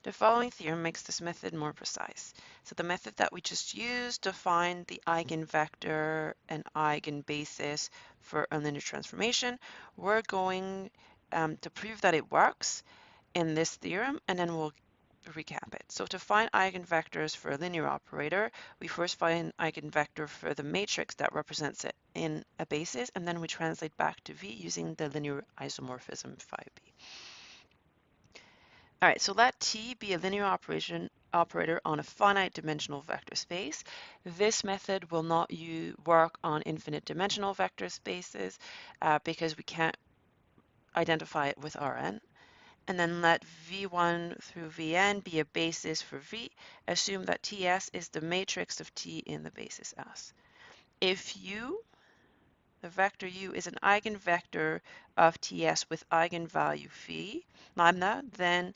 The following theorem makes this method more precise. So the method that we just used to find the eigenvector and eigenbasis for a linear transformation, we're going to prove that it works in this theorem, and then we'll recap it. So to find eigenvectors for a linear operator, we first find eigenvector for the matrix that represents it in a basis, and then we translate back to V using the linear isomorphism phi-b. All right, so let T be a linear operator on a finite dimensional vector space. This method will not work on infinite dimensional vector spaces because we can't identify it with Rn. And then let V1 through Vn be a basis for V. Assume that Ts is the matrix of T in the basis S. If U, the vector U, is an eigenvector of Ts with eigenvalue phi, lambda, then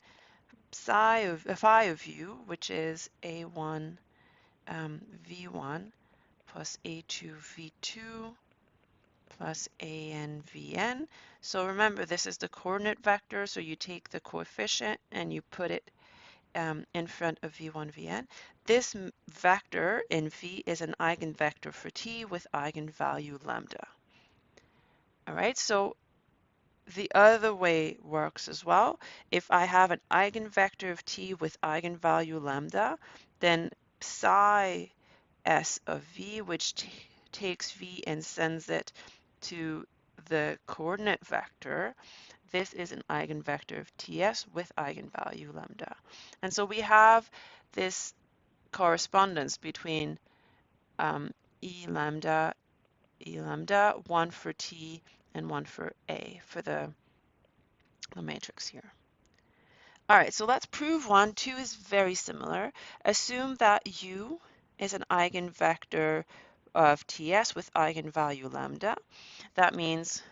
phi of U, which is A1 V1 plus A2 V2 plus AN Vn. So remember, this is the coordinate vector, so you take the coefficient and you put it in front of V1 Vn. This vector in V is an eigenvector for T with eigenvalue lambda. All right, so the other way works as well. If I have an eigenvector of T with eigenvalue lambda, then psi S of V, which takes V and sends it to the coordinate vector, this is an eigenvector of Ts with eigenvalue lambda. And so we have this correspondence between E lambda, one for T and one for A for the matrix here. All right, so let's prove 1. 2 is very similar. Assume that U is an eigenvector of Ts with eigenvalue lambda. That means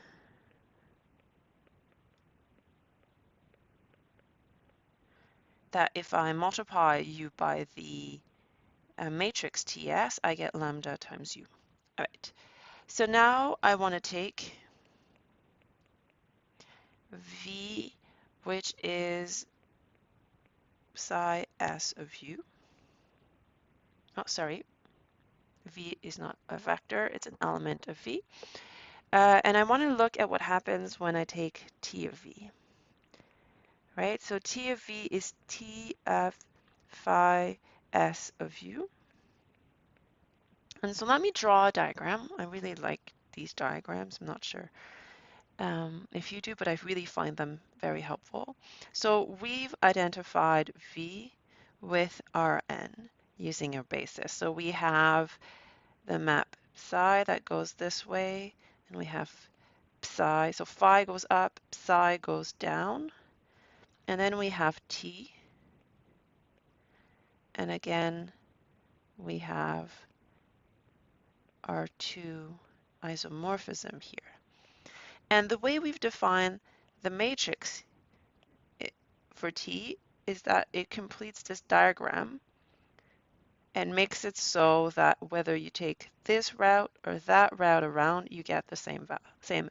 that if I multiply U by the matrix Ts, I get lambda times U. All right, so now I want to take V, which is psi S of U. Oh, sorry, V is not a vector, it's an element of V. And I want to look at what happens when I take T of V. Right, so T of V is T of phi S of U. And so let me draw a diagram. I really like these diagrams. I'm not sure if you do, but I really find them very helpful. So we've identified V with Rn using a basis. So we have the map psi that goes this way, and we have psi. So phi goes up, psi goes down, and then we have T. And again, we have our two isomorphism here. And the way we've defined the matrix for T is that it completes this diagram and makes it so that whether you take this route or that route around, you get the same value.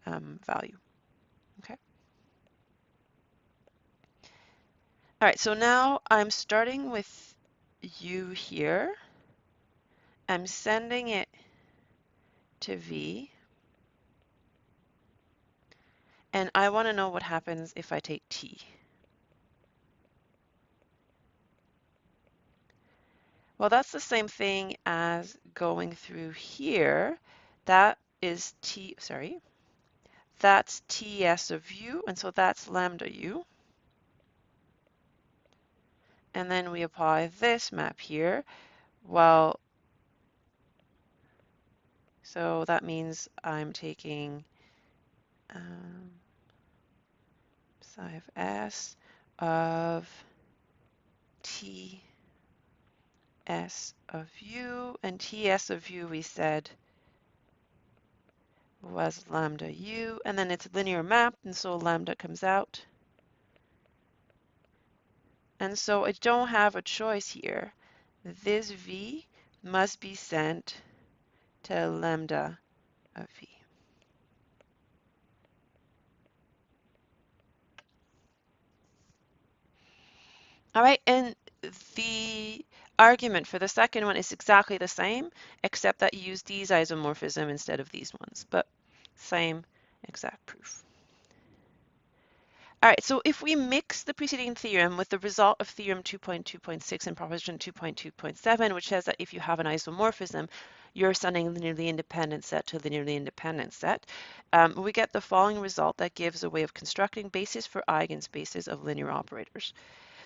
Okay. All right, so now I'm starting with U here. I'm sending it to V. And I want to know what happens if I take T. Well, that's the same thing as going through here. That is that's Ts of U, and so that's lambda U. And then we apply this map here. Well, so that means I'm taking psi of S of T S of U, and Ts of U we said was lambda U, and then it's a linear map, and so lambda comes out. And so I don't have a choice here. This V must be sent to lambda of V. All right, and the argument for the second one is exactly the same, except that you use these isomorphism instead of these ones, but same exact proof. All right, so if we mix the preceding theorem with the result of theorem 2.2.6 and proposition 2.2.7, which says that if you have an isomorphism, you're sending a linearly independent set to a linearly independent set, we get the following result that gives a way of constructing basis for eigenspaces of linear operators.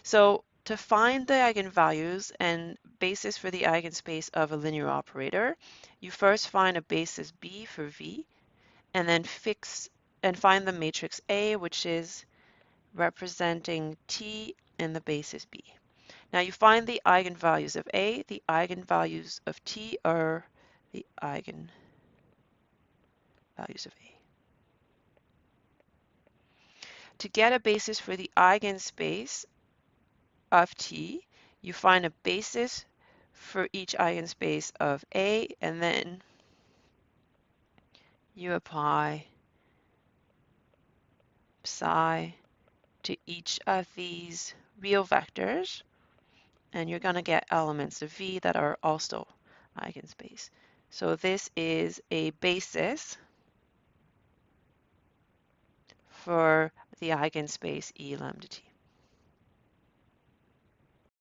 So to find the eigenvalues and basis for the eigenspace of a linear operator, you first find a basis B for V, and then find the matrix A, which is representing T in the basis B. Now you find the eigenvalues of A, the eigenvalues of T are the eigenvalues of A. To get a basis for the eigenspace of T, you find a basis for each eigenspace of A, and then you apply psi to each of these real vectors, and you're going to get elements of V that are also eigenspace. So this is a basis for the eigenspace E lambda T.